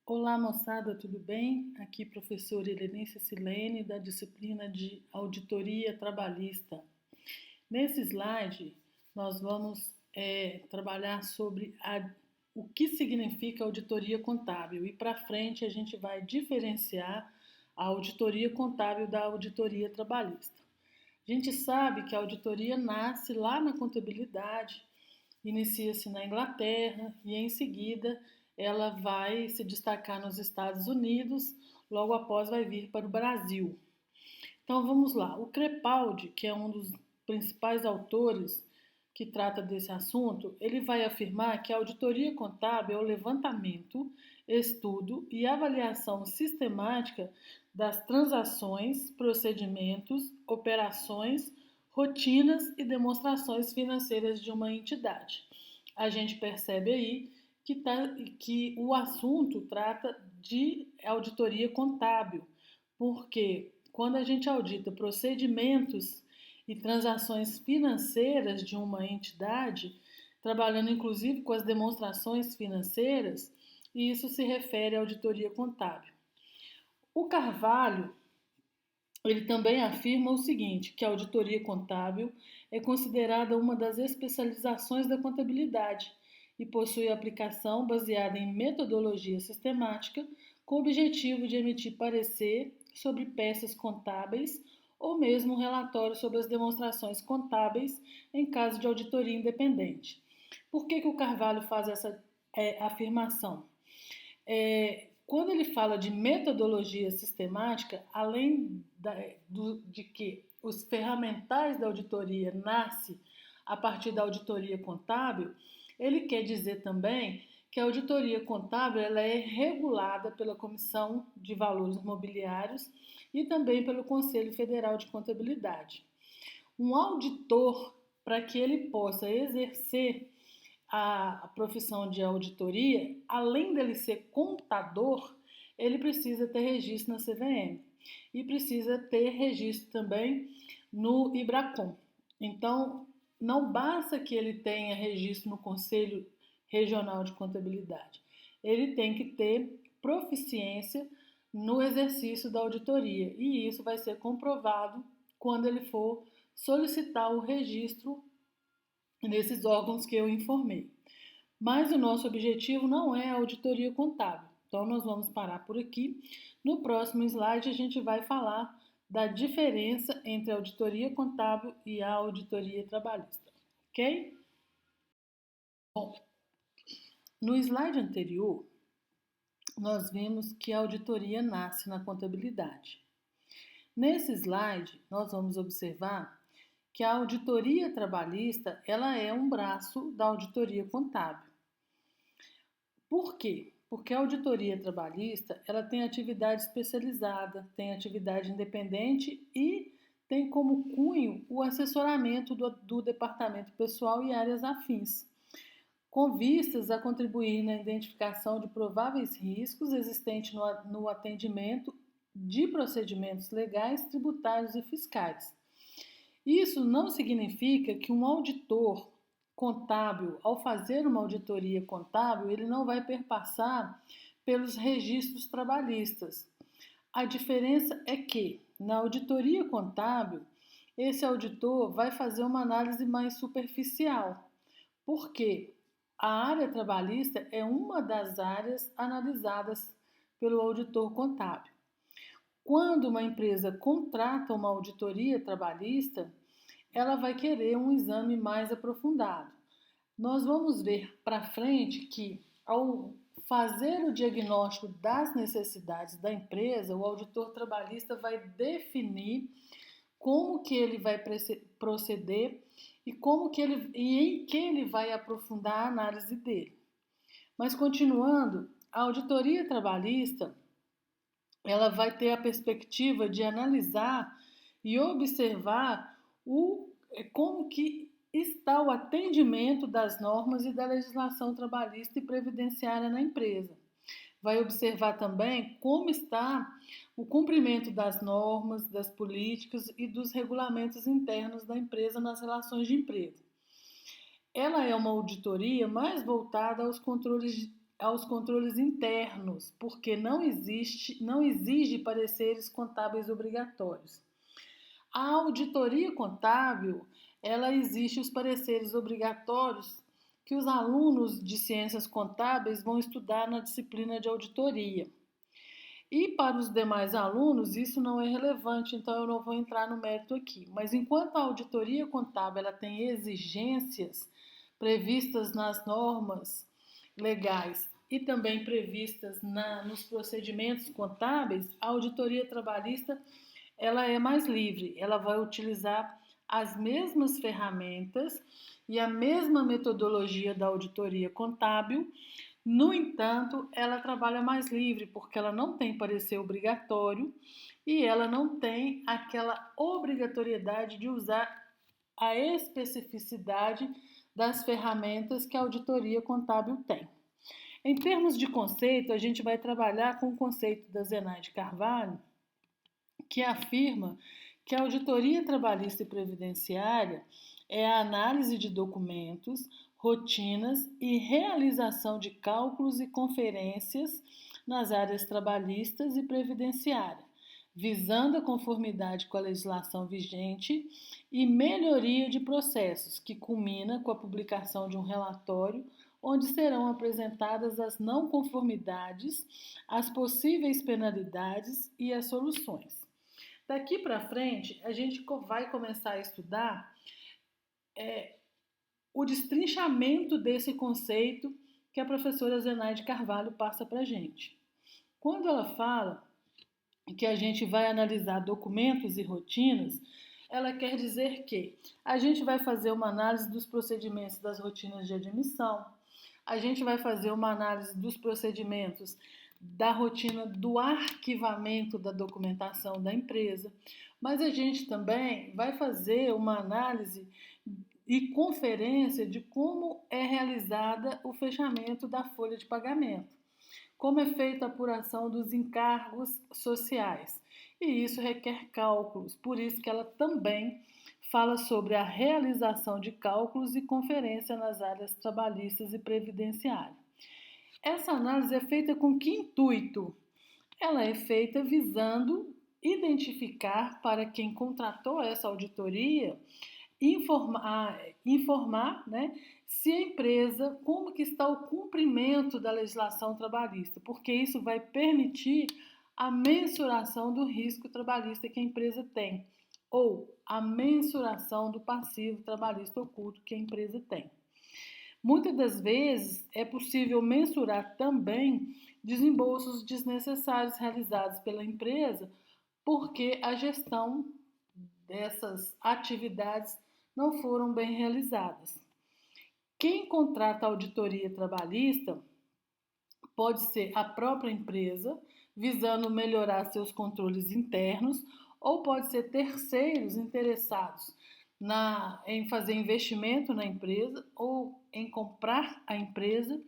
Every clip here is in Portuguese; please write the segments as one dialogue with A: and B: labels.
A: Olá, moçada, tudo bem? Aqui, professora Helenice Silene, da disciplina de Auditoria Trabalhista. Nesse slide, nós vamos trabalhar sobre o que significa auditoria contábil e para frente a gente vai diferenciar a auditoria contábil da auditoria trabalhista. A gente sabe que a auditoria nasce lá na contabilidade, inicia-se na Inglaterra e em seguida ela vai se destacar nos Estados Unidos, logo após vai vir para o Brasil. Então vamos lá. O Crepaldi, que é um dos principais autores que trata desse assunto, ele vai afirmar que a auditoria contábil é o levantamento, estudo e avaliação sistemática das transações, procedimentos, operações, rotinas e demonstrações financeiras de uma entidade. A gente percebe aí que o assunto trata de auditoria contábil, porque quando a gente audita procedimentos e transações financeiras de uma entidade, trabalhando inclusive com as demonstrações financeiras, e isso se refere à auditoria contábil. O Carvalho, ele também afirma o seguinte, que a auditoria contábil é considerada uma das especializações da contabilidade e possui aplicação baseada em metodologia sistemática com o objetivo de emitir parecer sobre peças contábeis ou mesmo um relatório sobre as demonstrações contábeis em caso de auditoria independente. Por que o Carvalho faz essa afirmação? Quando ele fala de metodologia sistemática, além de que os ferramentais da auditoria nascem a partir da auditoria contábil, ele quer dizer também que a auditoria contábil ela é regulada pela Comissão de Valores Mobiliários e também pelo Conselho Federal de Contabilidade. Um auditor, para que ele possa exercer a profissão de auditoria, além dele ser contador, ele precisa ter registro na CVM e precisa ter registro também no IBRACON. Então, não basta que ele tenha registro no Conselho Regional de Contabilidade, ele tem que ter proficiência no exercício da auditoria e isso vai ser comprovado quando ele for solicitar o registro nesses órgãos que eu informei. Mas o nosso objetivo não é a auditoria contábil. Então, nós vamos parar por aqui. No próximo slide, a gente vai falar da diferença entre a auditoria contábil e a auditoria trabalhista. Ok? Bom, no slide anterior, nós vimos que a auditoria nasce na contabilidade. Nesse slide, nós vamos observar que a auditoria trabalhista ela é um braço da auditoria contábil. Por quê? Porque a auditoria trabalhista ela tem atividade especializada, tem atividade independente e tem como cunho o assessoramento do departamento pessoal e áreas afins, com vistas a contribuir na identificação de prováveis riscos existentes no atendimento de procedimentos legais, tributários e fiscais. Isso não significa que um auditor contábil, ao fazer uma auditoria contábil, ele não vai perpassar pelos registros trabalhistas. A diferença é que, na auditoria contábil, esse auditor vai fazer uma análise mais superficial, porque a área trabalhista é uma das áreas analisadas pelo auditor contábil. Quando uma empresa contrata uma auditoria trabalhista, ela vai querer um exame mais aprofundado. Nós vamos ver para frente que, ao fazer o diagnóstico das necessidades da empresa, o auditor trabalhista vai definir como que ele vai proceder e em que ele vai aprofundar a análise dele. Mas continuando, a auditoria trabalhista ela vai ter a perspectiva de analisar e observar como que está o atendimento das normas e da legislação trabalhista e previdenciária na empresa. Vai observar também como está o cumprimento das normas, das políticas e dos regulamentos internos da empresa nas relações de emprego. Ela é uma auditoria mais voltada aos controles aos controles internos, porque não exige pareceres contábeis obrigatórios. A auditoria contábil, ela exige os pareceres obrigatórios que os alunos de ciências contábeis vão estudar na disciplina de auditoria. E para os demais alunos, isso não é relevante, então eu não vou entrar no mérito aqui. Mas enquanto a auditoria contábil ela tem exigências previstas nas normas legais e também previstas nos procedimentos contábeis, a auditoria trabalhista ela é mais livre, ela vai utilizar as mesmas ferramentas e a mesma metodologia da auditoria contábil. No entanto, ela trabalha mais livre porque ela não tem parecer obrigatório e ela não tem aquela obrigatoriedade de usar a especificidade das ferramentas que a auditoria contábil tem. Em termos de conceito, a gente vai trabalhar com o conceito da Zenaide Carvalho, que afirma que a auditoria trabalhista e previdenciária é a análise de documentos, rotinas e realização de cálculos e conferências nas áreas trabalhistas e previdenciária, visando a conformidade com a legislação vigente e melhoria de processos, que culmina com a publicação de um relatório onde serão apresentadas as não conformidades, as possíveis penalidades e as soluções. Daqui para frente, a gente vai começar a estudar o destrinchamento desse conceito que a professora Zenaide Carvalho passa para a gente. Quando ela fala que a gente vai analisar documentos e rotinas, ela quer dizer que a gente vai fazer uma análise dos procedimentos das rotinas de admissão, a gente vai fazer uma análise dos procedimentos da rotina do arquivamento da documentação da empresa, mas a gente também vai fazer uma análise e conferência de como é realizada o fechamento da folha de pagamento, como é feita a apuração dos encargos sociais. E isso requer cálculos, por isso que ela também fala sobre a realização de cálculos e conferência nas áreas trabalhistas e previdenciárias. Essa análise é feita com que intuito? Ela é feita visando identificar para quem contratou essa auditoria, informar, né, se a empresa, como que está o cumprimento da legislação trabalhista, porque isso vai permitir a mensuração do risco trabalhista que a empresa tem, ou a mensuração do passivo trabalhista oculto que a empresa tem. Muitas das vezes é possível mensurar também desembolsos desnecessários realizados pela empresa porque a gestão dessas atividades não foram bem realizadas. Quem contrata auditoria trabalhista pode ser a própria empresa, visando melhorar seus controles internos, ou pode ser terceiros interessados em fazer investimento na empresa ou em comprar a empresa,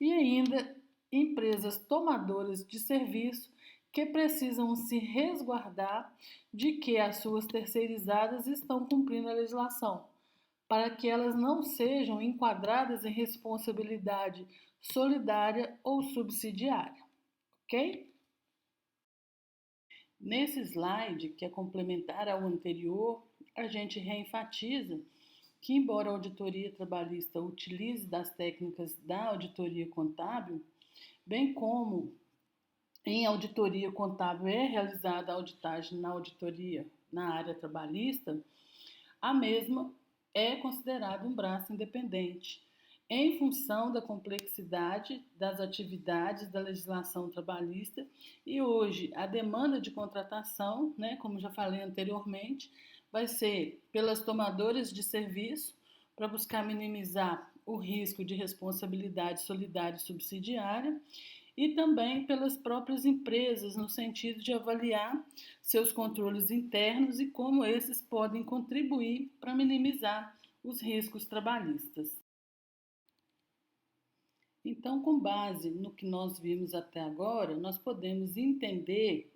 A: e ainda empresas tomadoras de serviço que precisam se resguardar de que as suas terceirizadas estão cumprindo a legislação, para que elas não sejam enquadradas em responsabilidade solidária ou subsidiária, ok? Nesse slide, que é complementar ao anterior, a gente reenfatiza que, embora a auditoria trabalhista utilize das técnicas da auditoria contábil, bem como em auditoria contábil é realizada a auditagem na área trabalhista, a mesma é considerada um braço independente, em função da complexidade das atividades da legislação trabalhista e hoje a demanda de contratação, né, como já falei anteriormente, vai ser pelas tomadoras de serviço para buscar minimizar o risco de responsabilidade solidária e subsidiária e também pelas próprias empresas, no sentido de avaliar seus controles internos e como esses podem contribuir para minimizar os riscos trabalhistas. Então, com base no que nós vimos até agora, nós podemos entender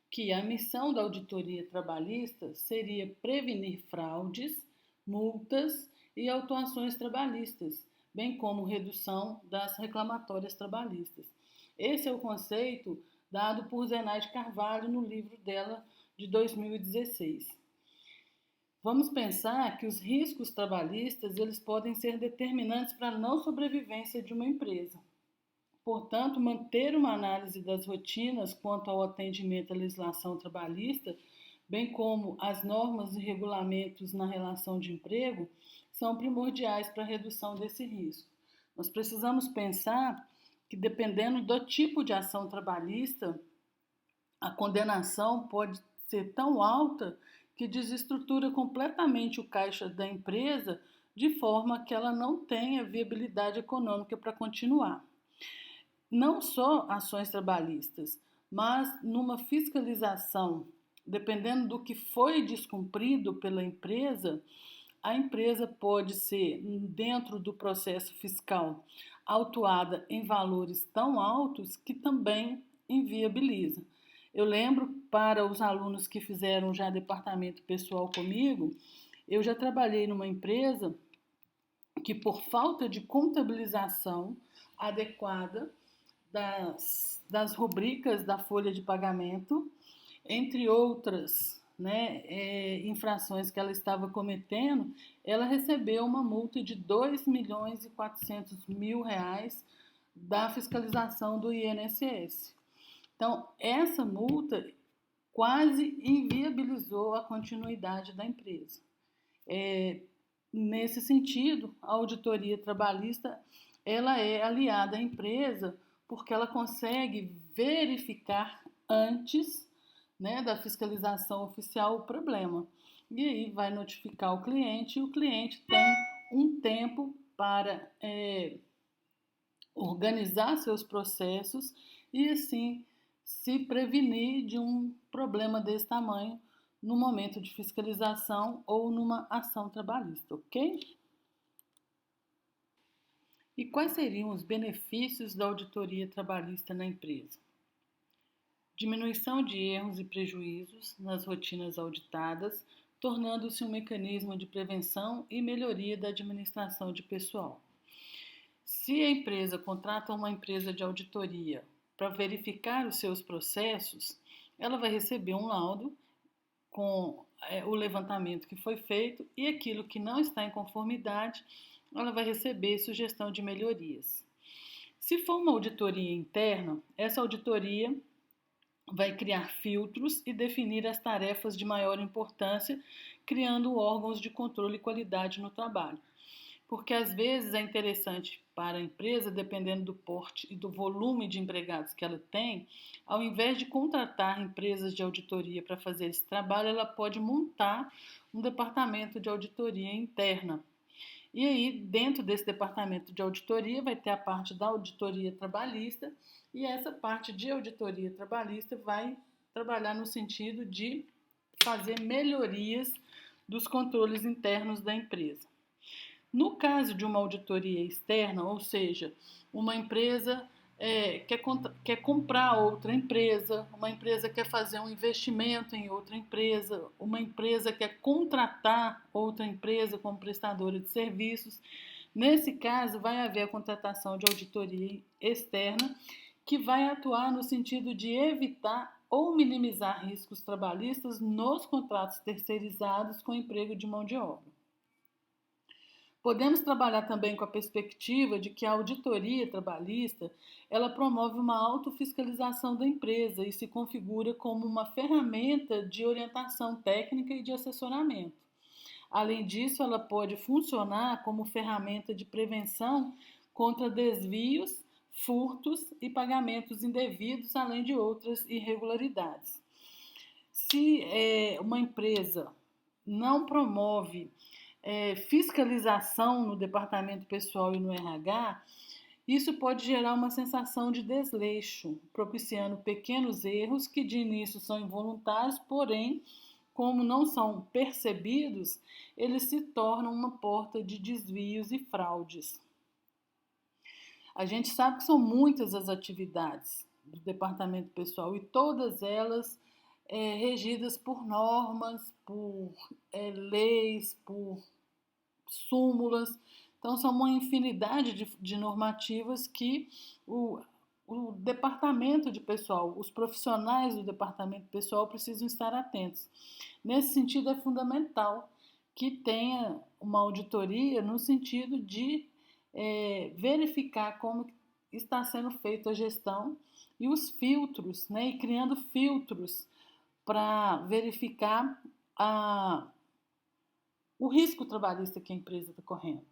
A: que a missão da auditoria trabalhista seria prevenir fraudes, multas e autuações trabalhistas, bem como redução das reclamatórias trabalhistas. Esse é o conceito dado por Zenaide Carvalho no livro dela de 2016. Vamos pensar que os riscos trabalhistas eles podem ser determinantes para a não sobrevivência de uma empresa. Portanto, manter uma análise das rotinas quanto ao atendimento à legislação trabalhista, bem como as normas e regulamentos na relação de emprego, são primordiais para a redução desse risco. Nós precisamos pensar que, dependendo do tipo de ação trabalhista, a condenação pode ser tão alta que desestrutura completamente o caixa da empresa de forma que ela não tenha viabilidade econômica para continuar. Não só ações trabalhistas, mas numa fiscalização, dependendo do que foi descumprido pela empresa, a empresa pode ser, dentro do processo fiscal, autuada em valores tão altos que também inviabiliza. Eu lembro, para os alunos que fizeram já departamento pessoal comigo, eu já trabalhei numa empresa que, por falta de contabilização adequada das rubricas da folha de pagamento, entre outras infrações que ela estava cometendo, ela recebeu uma multa de 2.400.000 reais da fiscalização do INSS. Então, essa multa quase inviabilizou a continuidade da empresa. Nesse sentido, a auditoria trabalhista ela é aliada à empresa porque ela consegue verificar antes da fiscalização oficial o problema. E aí vai notificar o cliente e o cliente tem um tempo para organizar seus processos e assim se prevenir de um problema desse tamanho no momento de fiscalização ou numa ação trabalhista, ok? E quais seriam os benefícios da auditoria trabalhista na empresa? Diminuição de erros e prejuízos nas rotinas auditadas, tornando-se um mecanismo de prevenção e melhoria da administração de pessoal. Se a empresa contrata uma empresa de auditoria para verificar os seus processos, ela vai receber um laudo com o levantamento que foi feito e aquilo que não está em conformidade, ela vai receber sugestão de melhorias. Se for uma auditoria interna, essa auditoria vai criar filtros e definir as tarefas de maior importância, criando órgãos de controle e qualidade no trabalho. Porque às vezes é interessante para a empresa, dependendo do porte e do volume de empregados que ela tem, ao invés de contratar empresas de auditoria para fazer esse trabalho, ela pode montar um departamento de auditoria interna. E aí, dentro desse departamento de auditoria, vai ter a parte da auditoria trabalhista, e essa parte de auditoria trabalhista vai trabalhar no sentido de fazer melhorias dos controles internos da empresa. No caso de uma auditoria externa, ou seja, uma empresa quer comprar outra empresa, uma empresa quer fazer um investimento em outra empresa, uma empresa quer contratar outra empresa como prestadora de serviços. Nesse caso, vai haver a contratação de auditoria externa, que vai atuar no sentido de evitar ou minimizar riscos trabalhistas nos contratos terceirizados com emprego de mão de obra. Podemos trabalhar também com a perspectiva de que a auditoria trabalhista ela promove uma autofiscalização da empresa e se configura como uma ferramenta de orientação técnica e de assessoramento. Além disso, ela pode funcionar como ferramenta de prevenção contra desvios, furtos e pagamentos indevidos, além de outras irregularidades. Se uma empresa não promove fiscalização no departamento pessoal e no RH, isso pode gerar uma sensação de desleixo, propiciando pequenos erros que de início são involuntários, porém, como não são percebidos, eles se tornam uma porta de desvios e fraudes. A gente sabe que são muitas as atividades do departamento pessoal e todas elas regidas por normas, por leis, por súmulas. Então, são uma infinidade de normativas que o departamento de pessoal, os profissionais do departamento pessoal precisam estar atentos. Nesse sentido, é fundamental que tenha uma auditoria no sentido de verificar como está sendo feita a gestão e os filtros, né, e criando filtros para verificar o risco trabalhista que a empresa está correndo.